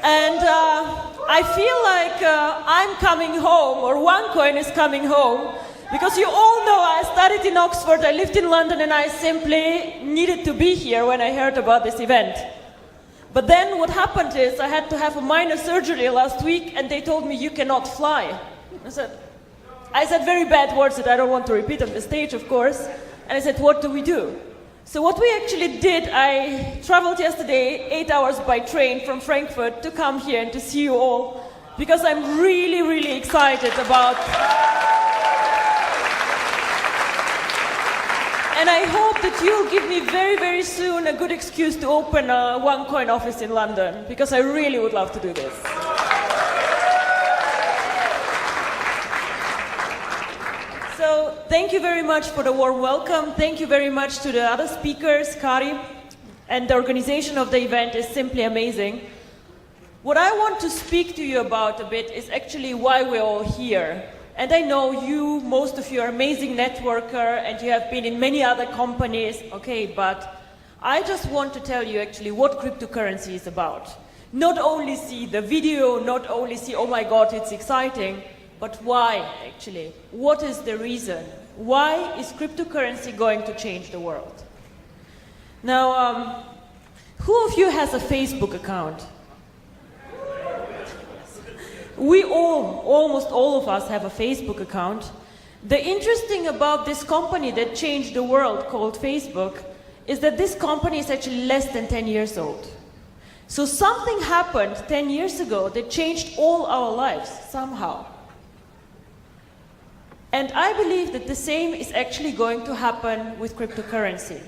And I feel like I'm coming home, or Onecoin is coming home, because you all know I studied in Oxford, I lived in London, and I simply needed to be here when I heard about this event. But then what happened is I had to have a minor surgery last week, and they told me you cannot fly. I said very bad words that I don't want to repeat on the stage, of course. And I said, what do we do? So what we actually did, I traveled yesterday 8 hours by train from Frankfurt to come here and to see you all, because I'm really, really excited about... And I hope that you'll give me very, very soon a good excuse to open a Onecoin office in London, because I really would love to do this. So thank you very much for the warm welcome. Thank you very much to the other speakers, Kari, and the organization of the event is simply amazing. What I want to speak to you about a bit is actually why we're all here. And I know you, most of you are amazing networker and you have been in many other companies, okay, but I just want to tell you actually what cryptocurrency is about. Not only see the video, not only see, oh my God, it's exciting, but why actually? What is the reason? Why is cryptocurrency going to change the world? Now, who of you has a Facebook account? We all, almost all of us have a Facebook account. The interesting about this company that changed the world called Facebook is that this company is actually less than 10 years old. So something happened 10 years ago that changed all our lives somehow. And I believe that the same is actually going to happen with cryptocurrency.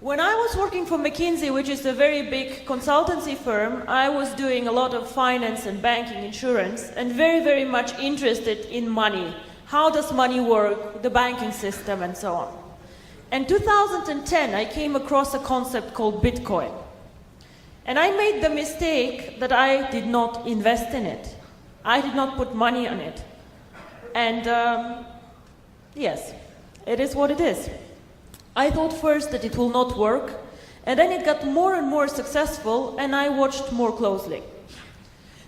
When I was working for McKinsey, which is a very big consultancy firm, I was doing a lot of finance and banking, insurance, and very, very much interested in money. How does money work, the banking system, and so on. In 2010, I came across a concept called Bitcoin. And I made the mistake that I did not invest in it. I did not put money on it. And yes, it is what it is. I thought first that it will not work, and then it got more and more successful, and I watched more closely.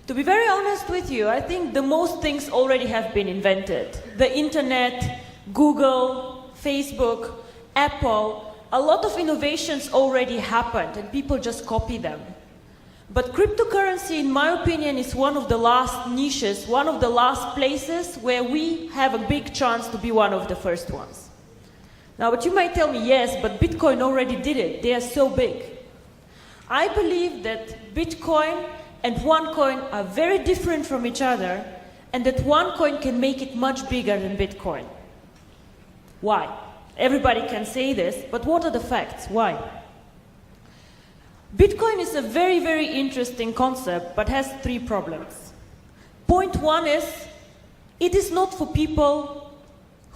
To be very honest with you, I think the most things already have been invented. The internet, Google, Facebook, Apple, a lot of innovations already happened, and people just copy them. But cryptocurrency, in my opinion, is one of the last niches, one of the last places where we have a big chance to be one of the first ones. Now, but you might tell me, yes, but Bitcoin already did it. They are so big. I believe that Bitcoin and Onecoin are very different from each other, and that Onecoin can make it much bigger than Bitcoin. Why? Everybody can say this, but what are the facts? Why? Bitcoin is a very, very interesting concept, but has 3 problems. Point 1 is, it is not for people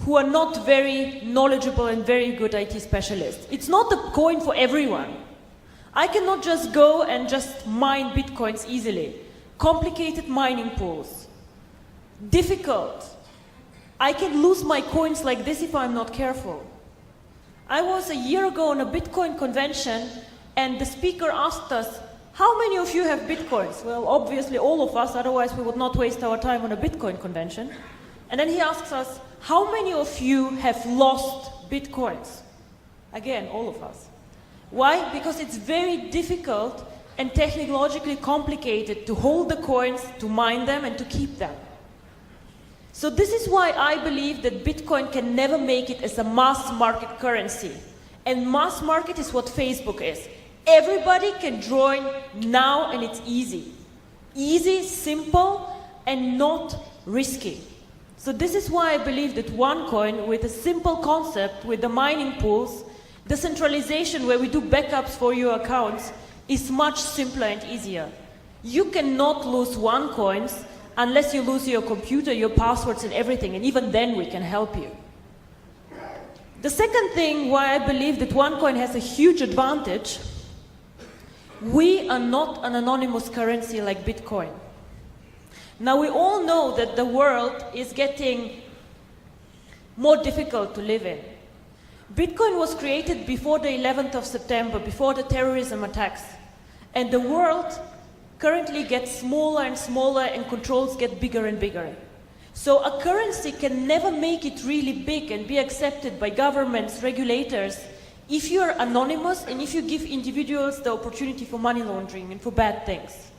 who are not very knowledgeable and very good IT specialists. It's not a coin for everyone. I cannot just go and just mine Bitcoins easily. Complicated mining pools. Difficult. I can lose my coins like this if I'm not careful. I was a year ago on a Bitcoin convention, and the speaker asked us, how many of you have Bitcoins? Well, obviously all of us, otherwise we would not waste our time on a Bitcoin convention. And then he asks us, how many of you have lost Bitcoins? Again, all of us. Why? Because it's very difficult and technologically complicated to hold the coins, to mine them, and to keep them. So this is why I believe that Bitcoin can never make it as a mass market currency. And mass market is what Facebook is. Everybody can join now, and it's easy. Easy, simple, and not risky. So this is why I believe that Onecoin, with a simple concept, with the mining pools, decentralization where we do backups for your accounts, is much simpler and easier. You cannot lose Onecoins unless you lose your computer, your passwords and everything, and even then we can help you. The second thing why I believe that Onecoin has a huge advantage, we are not an anonymous currency like Bitcoin. Now, we all know that the world is getting more difficult to live in. Bitcoin was created before the 11th of September, before the terrorism attacks. And the world currently gets smaller and smaller and controls get bigger and bigger. So a currency can never make it really big and be accepted by governments, regulators, if you're anonymous and if you give individuals the opportunity for money laundering and for bad things.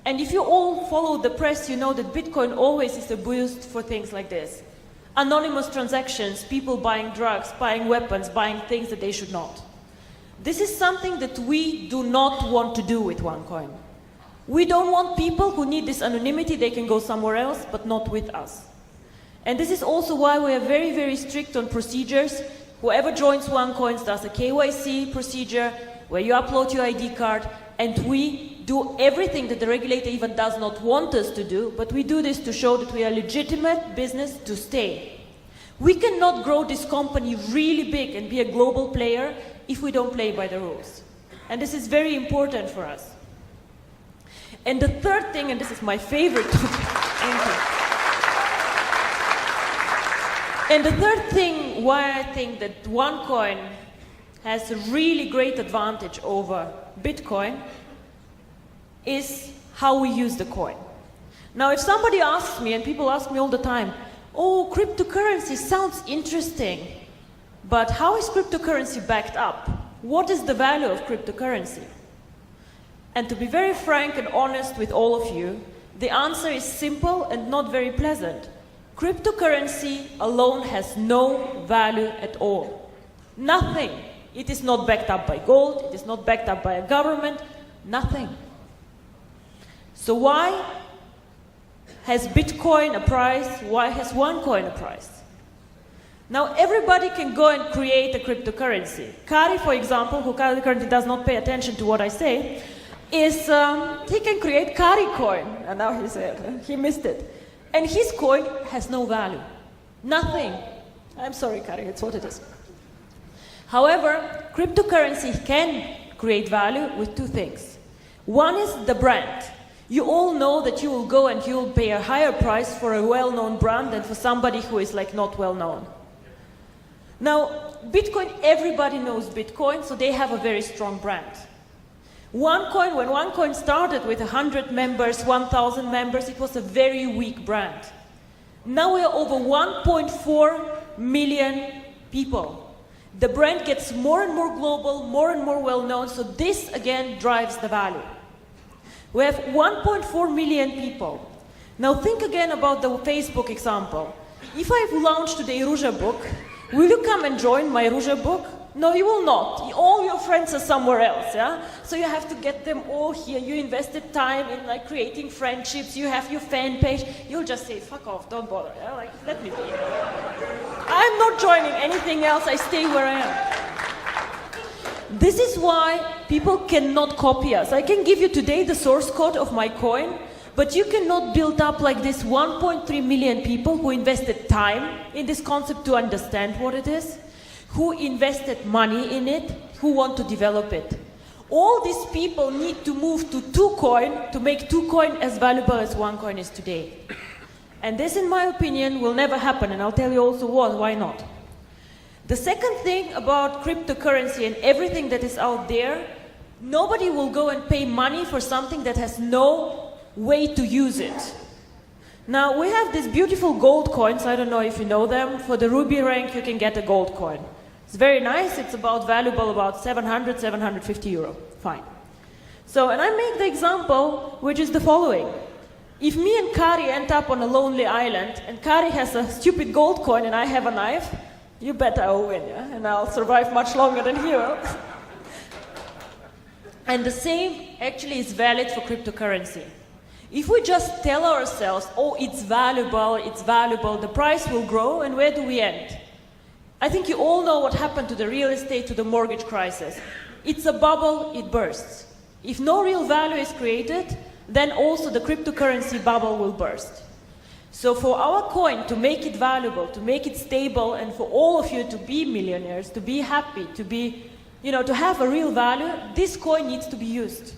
And if you all follow the press, you know that Bitcoin always is a boost for things like this. Anonymous transactions, people buying drugs, buying weapons, buying things that they should not. This is something that we do not want to do with Onecoin. We don't want people who need this anonymity, they can go somewhere else, but not with us. And this is also why we are very, very strict on procedures. Whoever joins Onecoin does a KYC procedure, where you upload your ID card, and we do everything that the regulator even does not want us to do, but we do this to show that we are legitimate business to stay. We cannot grow this company really big and be a global player if we don't play by the rules. And this is very important for us. And the third thing, and this is my favorite, thank you. And the third thing why I think that Onecoin has a really great advantage over Bitcoin is how we use the coin. Now, if somebody asks me, and people ask me all the time, oh, cryptocurrency sounds interesting, but how is cryptocurrency backed up? What is the value of cryptocurrency? And to be very frank and honest with all of you, the answer is simple and not very pleasant. Cryptocurrency alone has no value at all. Nothing. It is not backed up by gold, it is not backed up by a government, nothing. So why has Bitcoin a price? Why has Onecoin a price? Now everybody can go and create a cryptocurrency. Kari, for example, who currently does not pay attention to what I say, he can create Kari coin, and now he missed it. And his coin has no value. Nothing. I'm sorry, Kari, it's what it is. However, cryptocurrency can create value with two things. One is the brand. You all know that you will go and you will pay a higher price for a well-known brand than for somebody who is like not well-known. Now, Bitcoin, everybody knows Bitcoin, so they have a very strong brand. Onecoin, when Onecoin started with 100 members, 1,000 members, it was a very weak brand. Now we are over 1.4 million people. The brand gets more and more global, more and more well-known, so this again drives the value. We have 1.4 million people. Now think again about the Facebook example. If I've launched today Ruja book, will you come and join my Ruja book? No, you will not. All your friends are somewhere else, yeah? So you have to get them all here. You invested time in like creating friendships. You have your fan page. You'll just say, fuck off, don't bother. Yeah? Like, let me be. I'm not joining anything else. I stay where I am. This is why people cannot copy us. I can give you today the source code of my coin, but you cannot build up like this 1.3 million people who invested time in this concept to understand what it is, who invested money in it, who want to develop it. All these people need to move to 2Coin to make 2Coin as valuable as Onecoin is today. And this, in my opinion, will never happen, and I'll tell you also why not. The second thing about cryptocurrency and everything that is out there, nobody will go and pay money for something that has no way to use it. Now, we have these beautiful gold coins, I don't know if you know them. For the Ruby rank, you can get a gold coin. It's very nice, it's valuable about 700, 750 euro. Fine. So, and I make the example, which is the following. If me and Kari end up on a lonely island, and Kari has a stupid gold coin and I have a knife, you bet I will win, yeah? And I'll survive much longer than he will. And the same actually is valid for cryptocurrency. If we just tell ourselves, oh, it's valuable, the price will grow, and where do we end? I think you all know what happened to the real estate, to the mortgage crisis. It's a bubble, it bursts. If no real value is created, then also the cryptocurrency bubble will burst. So for our coin to make it valuable, to make it stable, and for all of you to be millionaires, to be happy, to be, to have a real value, this coin needs to be used.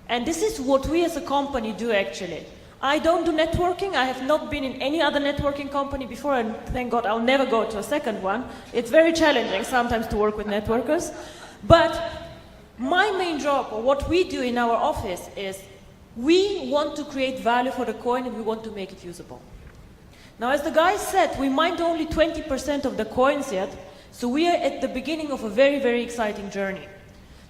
And this is what we as a company do actually. I don't do networking. I have not been in any other networking company before, and thank God I'll never go to a second one. It's very challenging sometimes to work with networkers. But my main job, or what we do in our office, is We want to create value for the coin and we want to make it usable. Now, as the guy said, we mined only 20% of the coins yet, so we are at the beginning of a very, very exciting journey.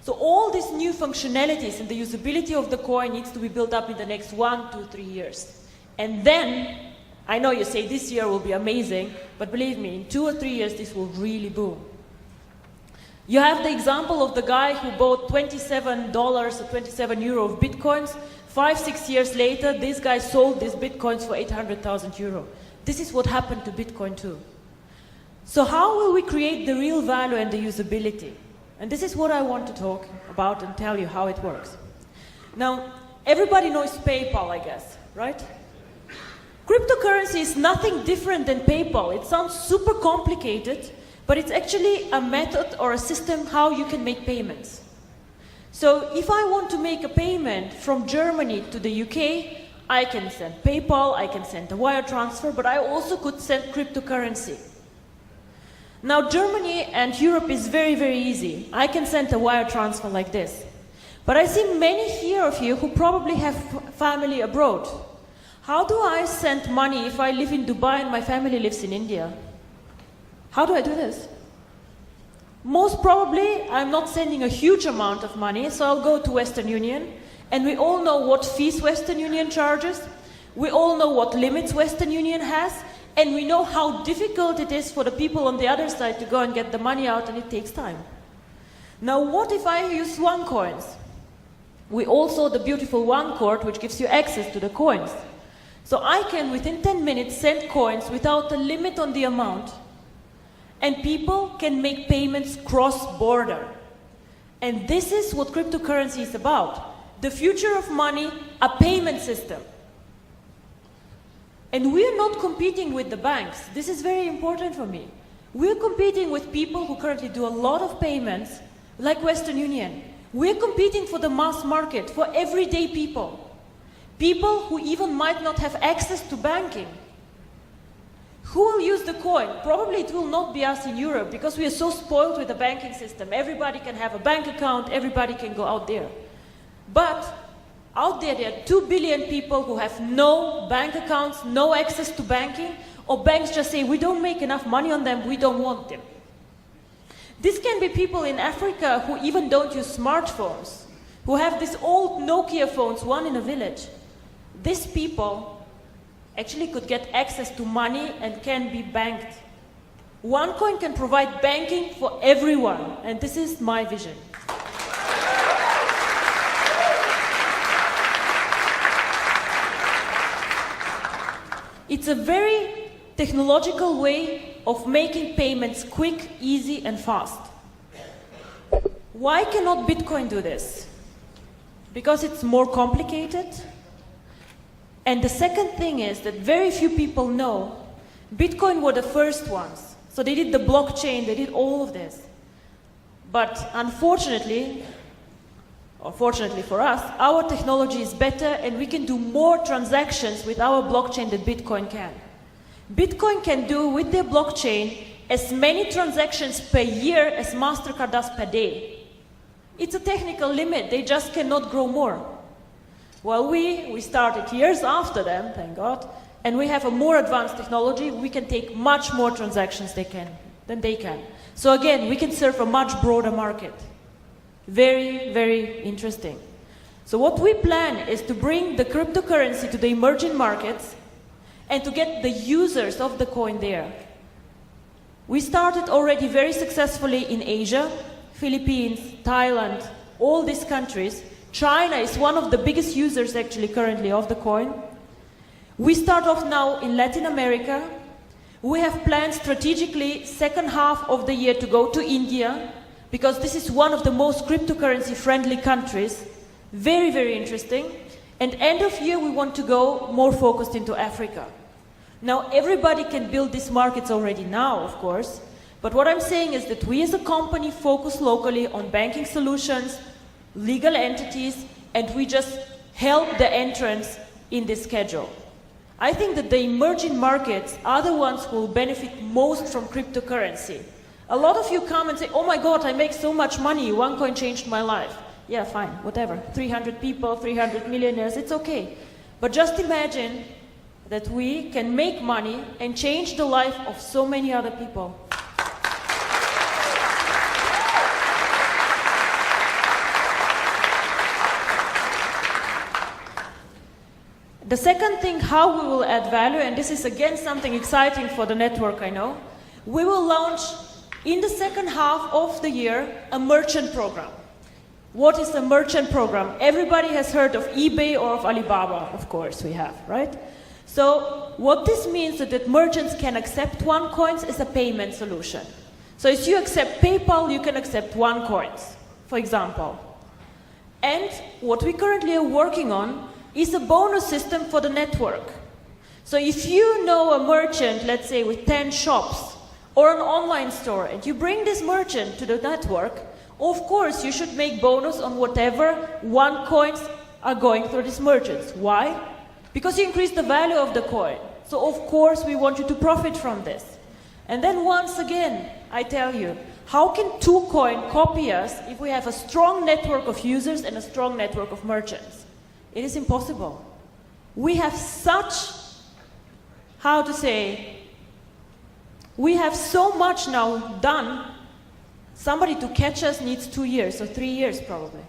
So all these new functionalities and the usability of the coin needs to be built up in the next 1 to 3 years. And then, I know you say this year will be amazing, but believe me, in 2 or 3 years this will really boom. You have the example of the guy who bought $27 or 27 euro of bitcoins. 5-6 years later, this guy sold these bitcoins for 800,000 euro. This is what happened to Bitcoin too. So how will we create the real value and the usability? And this is what I want to talk about and tell you how it works. Now, everybody knows PayPal, I guess, right? Cryptocurrency is nothing different than PayPal. It sounds super complicated, but it's actually a method or a system how you can make payments. So if I want to make a payment from Germany to the UK, I can send PayPal, I can send a wire transfer, but I also could send cryptocurrency. Now Germany and Europe is very, very easy. I can send a wire transfer like this. But I see many here of you who probably have family abroad. How do I send money if I live in Dubai and my family lives in India? How do I do this? Most probably, I'm not sending a huge amount of money, so I'll go to Western Union. And we all know what fees Western Union charges. We all know what limits Western Union has. And we know how difficult it is for the people on the other side to go and get the money out, and it takes time. Now, what if I use Onecoins? We all saw the beautiful Onecoin, which gives you access to the coins. So I can, within 10 minutes, send coins without a limit on the amount. And people can make payments cross-border. And this is what cryptocurrency is about. The future of money, a payment system. And we are not competing with the banks. This is very important for me. We're competing with people who currently do a lot of payments, like Western Union. We're competing for the mass market, for everyday people. People who even might not have access to banking. Who will use the coin? Probably it will not be us in Europe, because we are so spoiled with the banking system. Everybody can have a bank account, everybody can go out there. But out there are 2 billion people who have no bank accounts, no access to banking, or banks just say, we don't make enough money on them, we don't want them. This can be people in Africa who even don't use smartphones, who have these old Nokia phones, one in a village. These people actually could get access to money and can be banked. Onecoin can provide banking for everyone, and this is my vision. It's a very technological way of making payments quick, easy, and fast. Why cannot Bitcoin do this? Because it's more complicated. And the second thing is that very few people know Bitcoin were the first ones. So they did the blockchain, they did all of this. But unfortunately, or fortunately for us, our technology is better and we can do more transactions with our blockchain than Bitcoin can. Bitcoin can do with their blockchain as many transactions per year as MasterCard does per day. It's a technical limit, they just cannot grow more. Well, we started years after them, thank God, and we have a more advanced technology. We can take much more transactions than they can. So again, we can serve a much broader market. Very, very interesting. So what we plan is to bring the cryptocurrency to the emerging markets and to get the users of the coin there. We started already very successfully in Asia, Philippines, Thailand, all these countries. China is one of the biggest users actually currently of the coin. We start off now in Latin America. We have planned strategically second half of the year to go to India, because this is one of the most cryptocurrency friendly countries. Very, very interesting. And end of year we want to go more focused into Africa. Now everybody can build these markets already now, of course. But what I'm saying is that we as a company focus locally on banking solutions, legal entities, and we just help the entrants in this schedule. I think that the emerging markets are the ones who will benefit most from cryptocurrency. A lot of you come and say, oh my God, I make so much money, Onecoin changed my life. Yeah, fine, whatever. 300 people, 300 millionaires, it's okay. But just imagine that we can make money and change the life of so many other people. The second thing, how we will add value, and this is again something exciting for the network, I know. We will launch in the second half of the year a merchant program. What is a merchant program? Everybody has heard of eBay or of Alibaba, of course we have, right? So what this means is that merchants can accept Onecoins as a payment solution. So if you accept PayPal, you can accept Onecoins, for example. And what we currently are working on is a bonus system for the network. So if you know a merchant, let's say with 10 shops or an online store, and you bring this merchant to the network, of course you should make bonus on whatever Onecoins are going through these merchants. Why? Because you increase the value of the coin. So of course we want you to profit from this. And then once again, I tell you, how can two coin copy us if we have a strong network of users and a strong network of merchants? It is impossible. We have such, how to say, we have so much now done. Somebody to catch us needs 2 years or 3 years probably.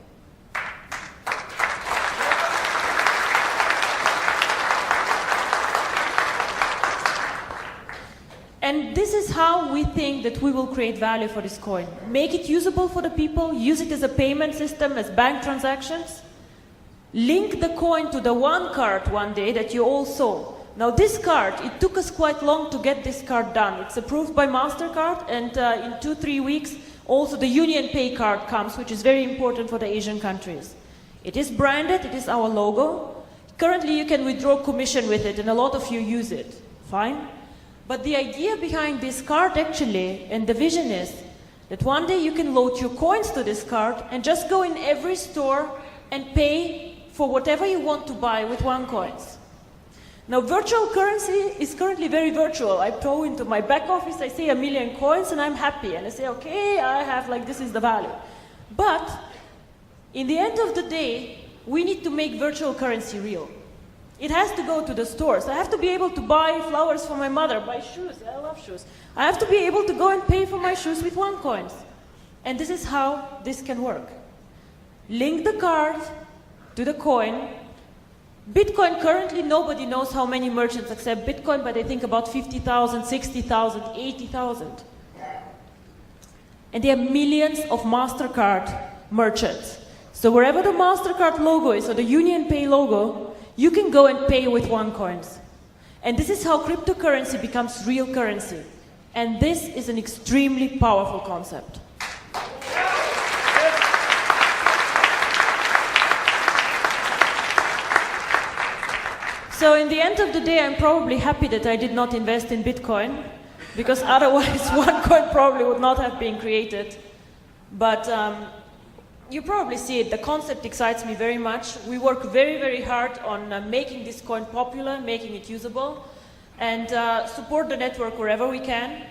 And this is how we think that we will create value for this coin. Make it usable for the people, use it as a payment system, as bank transactions. Link the coin to the one card one day that you all saw. Now this card, it took us quite long to get this card done. It's approved by MasterCard, and in 2-3 weeks also the Union Pay card comes, which is very important for the Asian countries. It is branded, it is our logo. Currently you can withdraw commission with it and a lot of you use it. Fine. But the idea behind this card actually, and the vision is that one day you can load your coins to this card and just go in every store and pay for whatever you want to buy with Onecoins. Now virtual currency is currently very virtual. I throw into my back office, I say 1 million coins and I'm happy. And I say, okay, I have like, this is the value. But in the end of the day, we need to make virtual currency real. It has to go to the stores. I have to be able to buy flowers for my mother, buy shoes, I love shoes. I have to be able to go and pay for my shoes with Onecoins. And this is how this can work. Link the card to the coin. Bitcoin, currently nobody knows how many merchants accept Bitcoin, but they think about 50,000, 60,000, 80,000. And there are millions of MasterCard merchants. So wherever the MasterCard logo is, or the Union Pay logo, you can go and pay with Onecoins. And this is how cryptocurrency becomes real currency. And this is an extremely powerful concept. So in the end of the day, I'm probably happy that I did not invest in Bitcoin, because otherwise Onecoin probably would not have been created. But you probably see it, the concept excites me very much. We work very, very hard on making this coin popular, making it usable, and support the network wherever we can.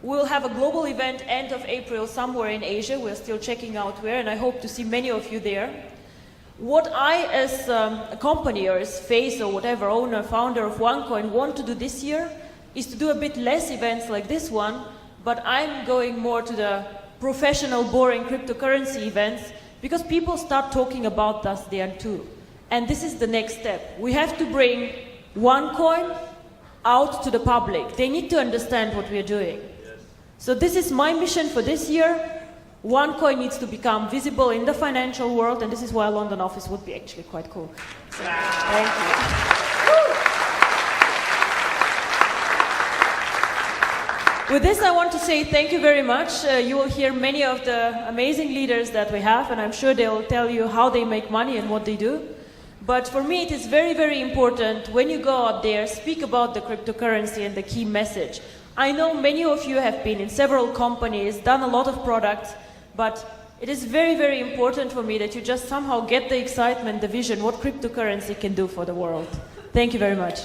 We'll have a global event end of April somewhere in Asia. We're still checking out where, and I hope to see many of you there. What I, as a company or as face or whatever, owner, founder of Onecoin, want to do this year is to do a bit less events like this one, but I'm going more to the professional, boring cryptocurrency events, because people start talking about us there too. And this is the next step. We have to bring Onecoin out to the public. They need to understand what we're doing. Yes. So this is my mission for this year. Onecoin needs to become visible in the financial world, and this is why a London office would be actually quite cool. So, thank you. With this, I want to say thank you very much. You will hear many of the amazing leaders that we have, and I'm sure they will tell you how they make money and what they do. But for me, it is very, very important when you go out there, speak about the cryptocurrency and the key message. I know many of you have been in several companies, done a lot of products, but it is very, very important for me that you just somehow get the excitement, the vision, what cryptocurrency can do for the world. Thank you very much.